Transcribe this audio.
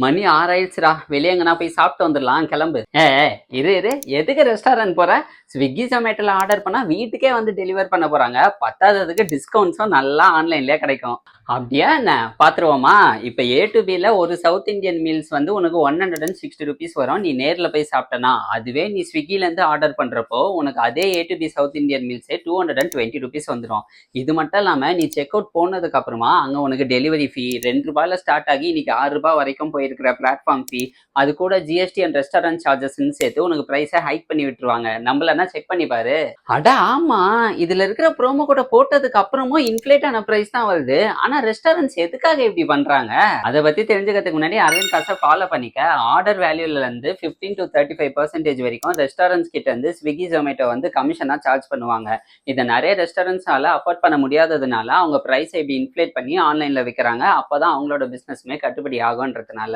மணி 6 ஆயிடுச்சுடா. வெளிய எங்கனா போய் சாப்பிட்டு வந்துடலாம். கிளம்பு. இரு இரு. எதுக்கு ரெஸ்டாரண்ட் போற? ஸ்விக்கி ஜொமேட்டோல ஆர்டர் பண்ணா வீட்டுக்கே வந்து டெலிவர் பண்ண போறாங்க. பத்தாததுக்கு டிஸ்கவுண்ட்ஸும் நல்லா ஆன்லைன்லயே கிடைக்கும். அப்படியா என்ன? பாத்துருவோமா? இப்ப ஏ டு பில ஒரு சவுத் இந்தியன் மீல்ஸ் வந்து உனக்கு 160 rupees வரும். நீ நேர்ல போய் சாப்பிட்டனா, அதுவே நீ ஸ்விக்கில இருந்து ஆர்டர் பண்றப்போ உனக்கு அதே A to B South Indian மீல்ஸே 220 rupees வந்துடும். இது மட்டும் இல்லாம நீ செக் அவுட் போனதுக்கு அப்புறமா அங்க உனக்கு டெலிவரி ஃபீ ₹2 ஸ்டார்ட் ஆகி இன்னைக்கு ₹6 வரைக்கும் போயிருக்கிற பிளாட்ஃபார்ம் ஃபீ, அது கூட ஜிஎஸ்டி அண்ட் ரெஸ்டாரண்ட் சார்ஜஸ்ன்னு சேர்த்து உனக்கு பிரைஸை ஹைக் பண்ணி விட்டுருவாங்க. நம்மளனா செக் பண்ணி பாரு. அட ஆமா, இதுல இருக்கிற ப்ரோமோ கூட போட்டதுக்கு அப்புறமும் இன்ஃபிளேட் ஆன பிரைஸ் தான் வருது. ஆனா ரெஸ்டாரண்ட்ஸ் எதுக்காக இப்படி பண்றாங்க? அதை பத்தி தெரிஞ்சுக்கிறதுக்கு முன்னாடி அரவிந்த் காசை ஃபாலோ பண்ணிக்க. ஆர்டர் வேல்யூல இருந்து 15 to 35% வரைக்கும் ரெஸ்டாரண்ட்ஸ் கிட்ட இருந்து ஸ்விக்கி ஜொமேட்டோ வந்து கமிஷனா சார்ஜ் பண்ணுவாங்க. இதை நிறைய ரெஸ்டாரண்ட்ஸால அஃபோர்ட் பண்ண முடியாததுனால அவங்க பிரைஸை இப்படி இன்ஃபிளேட் பண்ணி ஆன்லைன்ல விற்கிறாங்க. அப்பதான் அவங்களோட பிசினஸ்மே கட்டுப்படி ஆகுன்றதுனால.